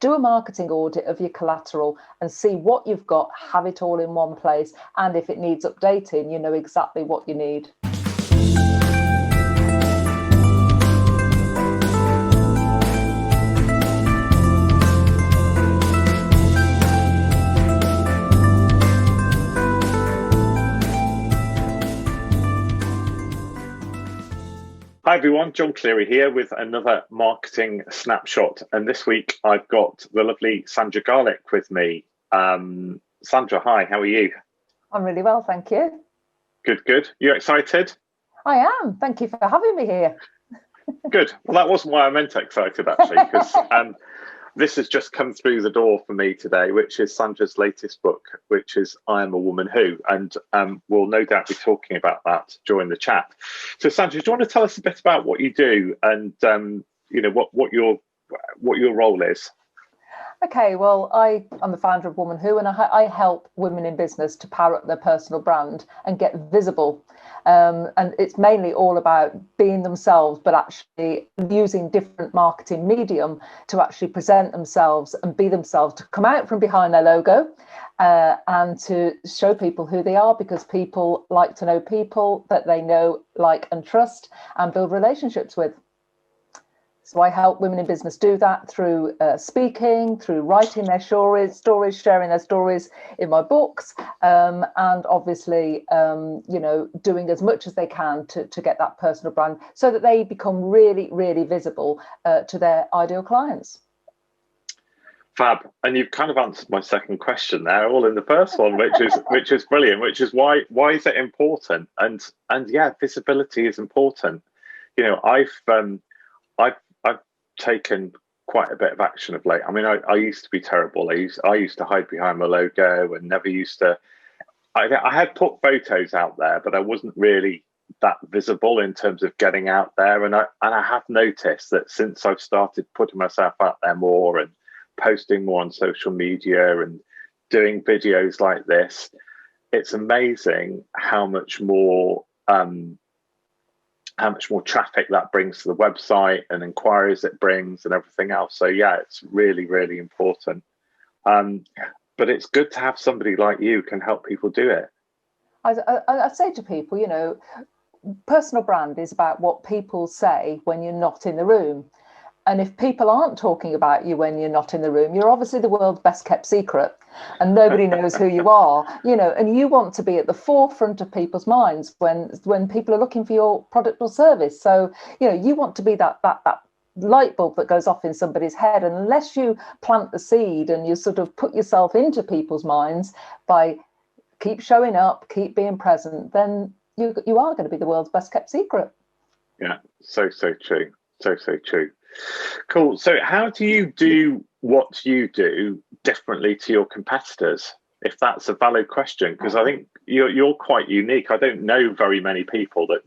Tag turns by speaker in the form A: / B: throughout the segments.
A: do a marketing audit of your collateral and see what you've got, have it all in one place. And if it needs updating, you know exactly what you need.
B: Hi everyone, John Cleary here with another marketing snapshot. And this week I've got the lovely Sandra Garlick with me. Sandra, hi, how are you?
A: I'm really well, thank you.
B: Good. You excited?
A: I am. Thank you for having me here.
B: Good. Well, that wasn't why I meant excited, actually, because this has just come through the door for me today, which is Sandra's latest book, which is I Am a Woman Who, and we'll no doubt be talking about that during the chat. So, Sandra, do you want to tell us a bit about what you do and what your role is?
A: Okay, well, I'm the founder of Woman Who, and I help women in business to power up their personal brand and get visible. And it's mainly all about being themselves, but actually using different marketing medium to actually present themselves and be themselves, to come out from behind their logo and to show people who they are, because people like to know people that they know, like and trust and build relationships with. So I help women in business do that through speaking, through writing their stories, sharing their stories in my books, and obviously, doing as much as they can to get that personal brand so that they become really, really visible to their ideal clients.
B: Fab. And you've kind of answered my second question there, all in the first one, which is brilliant, which is why is it important? And yeah, visibility is important. You know, I've taken quite a bit of action of late. I mean, I used to be terrible. I used to hide behind my logo and never used to. I had put photos out there, but I wasn't really that visible in terms of getting out there. And I have noticed that since I've started putting myself out there more and posting more on social media and doing videos like this, it's amazing how much more traffic that brings to the website and inquiries it brings and everything else. So yeah, it's really, really important. But it's good to have somebody like you who can help people do it.
A: I say to people, you know, personal brand is about what people say when you're not in the room. And if people aren't talking about you when you're not in the room, you're obviously the world's best kept secret and nobody knows who you are, you know, and you want to be at the forefront of people's minds when people are looking for your product or service. So, you know, you want to be that light bulb that goes off in somebody's head. And unless you plant the seed and you sort of put yourself into people's minds by keep showing up, keep being present, then you are going to be the world's best kept secret.
B: Yeah, so true. So true. Cool. So how do you do what you do differently to your competitors, if that's a valid question? Because I think you're quite unique. I don't know very many people that,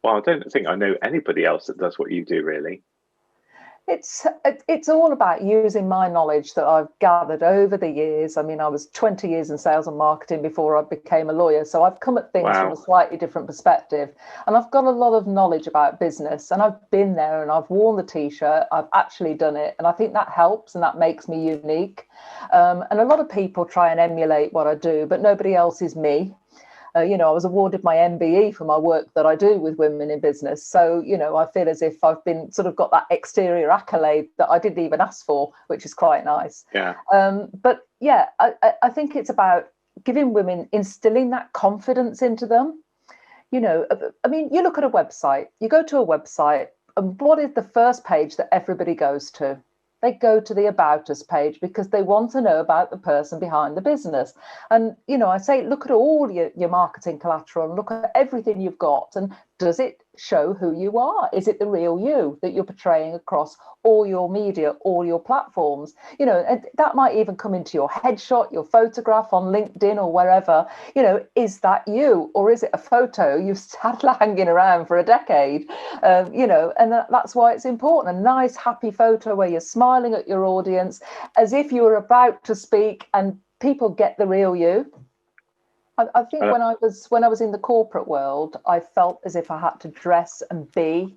B: well, I don't think I know anybody else that does what you do, really.
A: It's all about using my knowledge that I've gathered over the years. I mean, I was 20 years in sales and marketing before I became a lawyer. So I've come at things from a slightly different perspective. And I've got a lot of knowledge about business. And I've been there and I've worn the T-shirt. I've actually done it. And I think that helps and that makes me unique. And a lot of people try and emulate what I do, but nobody else is me. I was awarded my MBE for my work that I do with women in business. So, you know, I feel as if I've been sort of got that exterior accolade that I didn't even ask for, which is quite nice.
B: Yeah.
A: But yeah, I think it's about giving women, instilling that confidence into them. You know, I mean, you look at a website, you go to a website, and what is the first page that everybody goes to? They go to the About Us page because they want to know about the person behind the business. And, you know, I say, look at all your marketing collateral and look at everything you've got. And does it show who you are? Is it the real you that you're portraying across all your media, all your platforms? You know, and that might even come into your headshot, your photograph on LinkedIn or wherever. You know, is that you, or is it a photo you've had hanging around for a decade? You know, and that's why it's important. A nice, happy photo where you're smiling at your audience as if you were about to speak and people get the real you. I think when I was in the corporate world, I felt as if I had to dress and be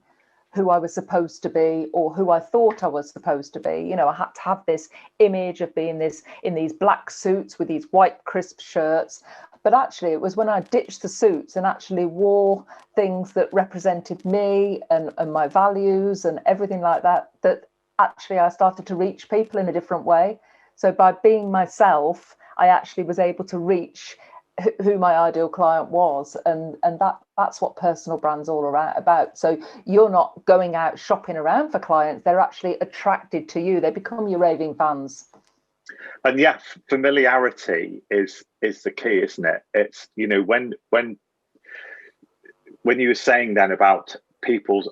A: who I was supposed to be or who I thought I was supposed to be. You know, I had to have this image of being this in these black suits with these white crisp shirts. But actually, it was when I ditched the suits and actually wore things that represented me and my values and everything like that, that actually I started to reach people in a different way. So by being myself, I actually was able to reach who my ideal client was, and that's what personal brand's all about. So you're not going out shopping around for clients, they're actually attracted to you, they become your raving fans.
B: And yeah, familiarity is the key, isn't it? It's, you know, when you were saying then about people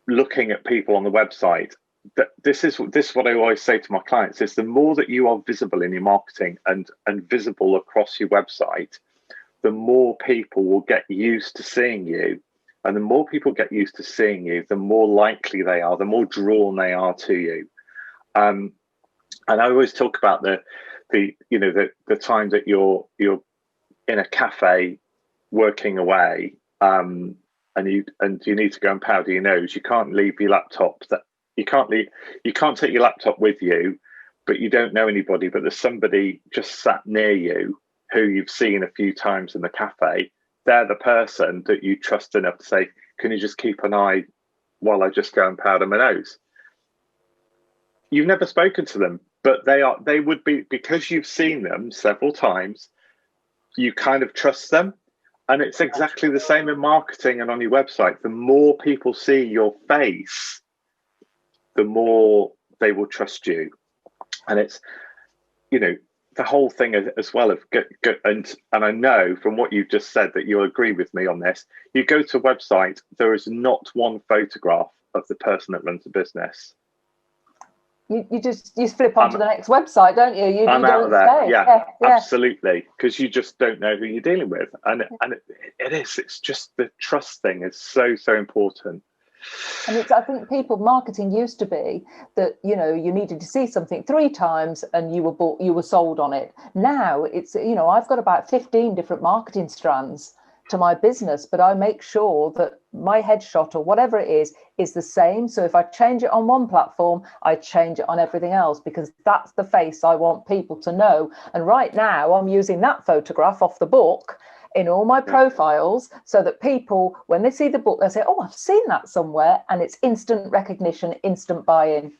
B: looking at people on the website, that this is what I always say to my clients, is the more that you are visible in your marketing and visible across your website, the more people will get used to seeing you. And the more people get used to seeing you, the more likely they are, the more drawn they are to you. And I always talk about the time that you're in a cafe working away, and you need to go and powder your nose. You can't leave your laptop. You can't take your laptop with you, but you don't know anybody. But there's somebody just sat near you who you've seen a few times in the cafe. They're the person that you trust enough to say, "Can you just keep an eye while I just go and powder my nose?" You've never spoken to them, but they would be, because you've seen them several times, you kind of trust them. And it's exactly the same in marketing and on your website. The more people see your face, the more they will trust you. And it's, you know, the whole thing as well of and I know from what you've just said that you'll agree with me on this. You go to a website, there is not one photograph of the person that runs the business.
A: You flip onto the next website, don't you? You
B: I'm
A: don't
B: out of there.
A: stay.
B: Yeah, absolutely, because you just don't know who you're dealing with, and it's just the trust thing is so important.
A: And I think marketing used to be that, you know, you needed to see something 3 times and you were sold on it. Now it's, you know, I've got about 15 different marketing strands to my business, but I make sure that my headshot or whatever it is the same. So if I change it on one platform, I change it on everything else, because that's the face I want people to know. And right now I'm using that photograph off the book in all my profiles, so that people, when they see the book, they say, "Oh, I've seen that somewhere," and it's instant recognition, instant buy-in.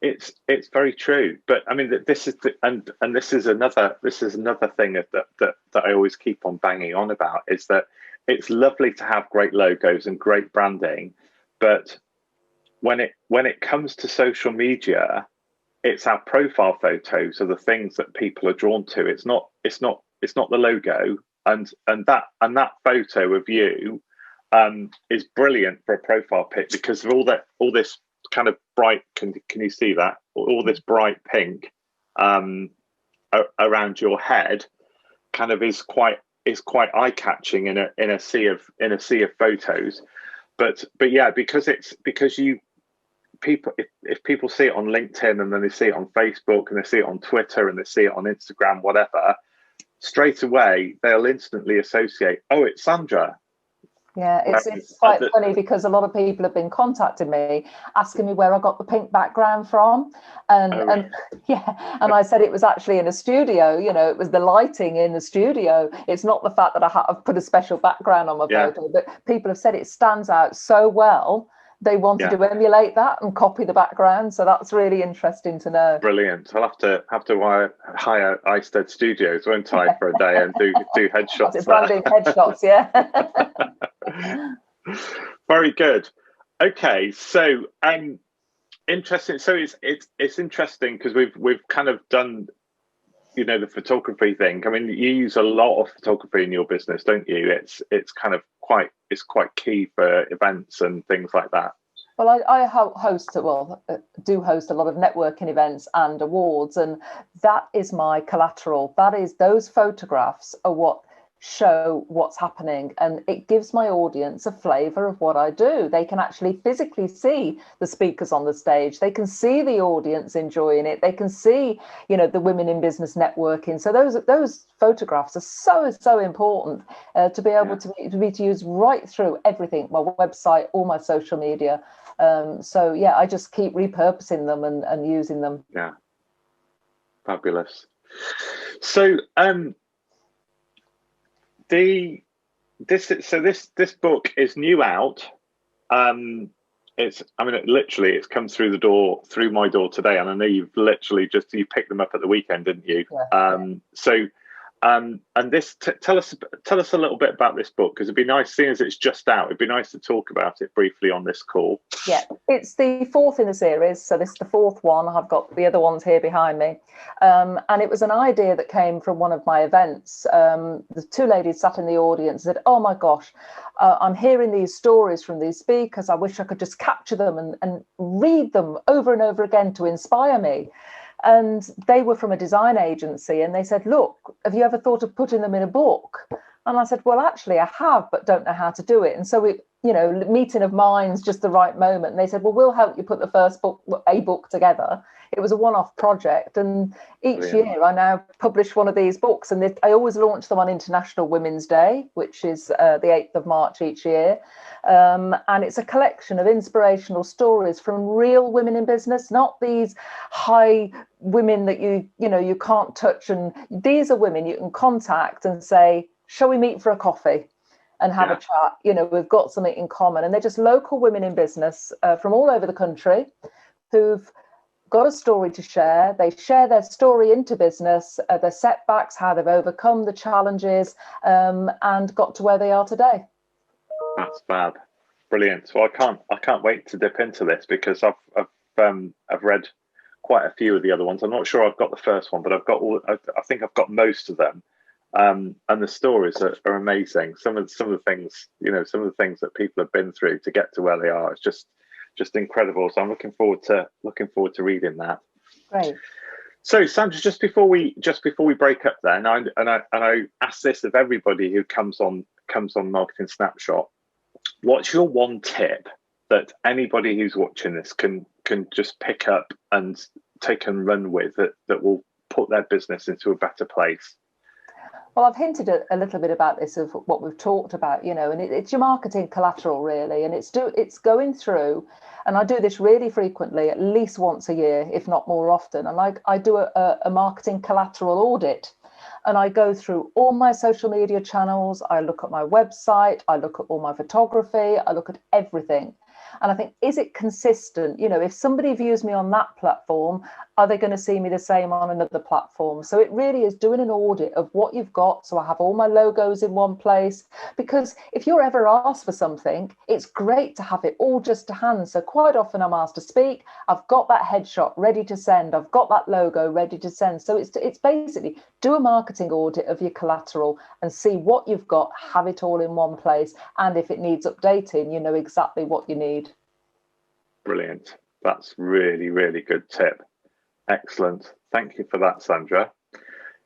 B: It's very true, but I mean, this is this is another thing that I always keep on banging on about, is that it's lovely to have great logos and great branding, but when it comes to social media, it's our profile photos are the things that people are drawn to. It's not the logo, and that photo of you is brilliant for a profile pic, because of all this kind of bright, can you see that, all this bright pink around your head kind of is quite eye-catching in a sea of photos. But yeah, because if people see it on LinkedIn and then they see it on Facebook and they see it on Twitter and they see it on Instagram, whatever, straight away they'll instantly associate, oh, it's Sandra.
A: Yeah, it's quite funny, because a lot of people have been contacting me asking me where I got the pink background from, and I said it was actually in a studio. You know, it was the lighting in the studio. It's not the fact that I've put a special background on my photo, but people have said it stands out so well. They wanted to emulate that and copy the background, so that's really interesting to know.
B: Brilliant. I'll have to hire iStead Studios, won't I, for a day and do headshots.
A: Branding headshots, yeah.
B: Very good. Okay, so interesting. So it's interesting, because we've kind of done, you know, the photography thing. I mean, you use a lot of photography in your business, don't you? It's kind of quite key for events and things like that.
A: Well, I do host a lot of networking events and awards, and that is my collateral. Those photographs are what show what's happening, and it gives my audience a flavour of what I do. They can actually physically see the speakers on the stage. They can see the audience enjoying it. They can see, you know, the women in business networking. So those photographs are so important to be able to use right through everything, my website, all my social media. So yeah, I just keep repurposing them and using them.
B: Yeah, fabulous. So this book is new out. It's come through my door today, and I know you picked them up at the weekend, didn't you? And this, tell us a little bit about this book, because it'd be nice, seeing as it's just out, it'd be nice to talk about it briefly on this call.
A: Yeah, it's the fourth in the series, so this is the fourth one. I've got the other ones here behind me, and it was an idea that came from one of my events. The two ladies sat in the audience and said, "Oh my gosh, I'm hearing these stories from these speakers. I wish I could just capture them and read them over and over again to inspire me." And they were from a design agency, and they said, "Look, have you ever thought of putting them in a book?" And I said, "Well, actually, I have, but don't know how to do it." And so we, you know, meeting of minds, just the right moment. And they said, "Well, we'll help you put the first book together." It was a one-off project, and each year I now publish one of these books, and I always launch them on International Women's Day, which is the 8th of March each year. And it's a collection of inspirational stories from real women in business, not these high women that you can't touch. And these are women you can contact and say, "Shall we meet for a coffee and have a chat? You know, we've got something in common." And they're just local women in business from all over the country who've got a story to share. They share their story into business, their setbacks, how they've overcome the challenges, and got to where they are today.
B: That's fab, brilliant. So I can't wait to dip into this, because I've read quite a few of the other ones. I'm not sure I've got the first one, but I think I've got most of them. And the stories are amazing. Some of the things, that people have been through to get to where they are, it's just incredible. So I'm looking forward to reading that.
A: Great.
B: So Sandra, just before we break up, then, and I ask this of everybody who comes on Marketing Snapshot, what's your one tip that anybody who's watching this can just pick up and take and run with, that will put their business into a better place?
A: Well, I've hinted a little bit about this, of what we've talked about, and it's your marketing collateral, really. And it's going through, and I do this really frequently, at least once a year, if not more often. And I do a marketing collateral audit. And I go through all my social media channels. I look at my website. I look at all my photography. I look at everything. And I think, is it consistent? If somebody views me on that platform, are they going to see me the same on another platform? So it really is doing an audit of what you've got. So I have all my logos in one place, because if you're ever asked for something, it's great to have it all just to hand. So quite often I'm asked to speak. I've got that headshot ready to send. I've got that logo ready to send. So it's basically do a marketing audit of your collateral and see what you've got, have it all in one place. And if it needs updating, you know exactly what you need.
B: Brilliant. That's really, really good tip. Excellent. Thank you for that, Sandra.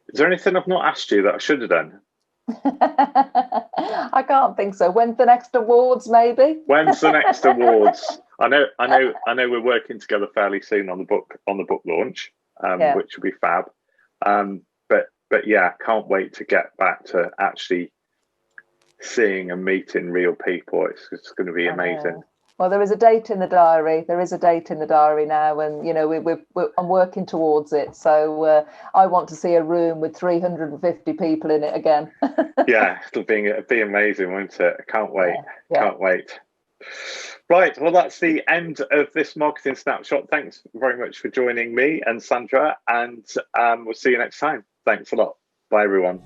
B: Is there anything I've not asked you that I should have done?
A: I can't think so. When's the next awards, maybe?
B: When's the next awards? I know we're working together fairly soon on the book launch, which will be fab. But yeah, can't wait to get back to actually seeing and meeting real people. It's going to be amazing.
A: Well, there is a date in the diary. There is a date in the diary now, and I'm working towards it. So I want to see a room with 350 people in it again.
B: Yeah, it'll be amazing, won't it? I can't wait. Yeah. Can't wait. Right, well, that's the end of this Marketing Snapshot. Thanks very much for joining me and Sandra, and we'll see you next time. Thanks a lot. Bye, everyone.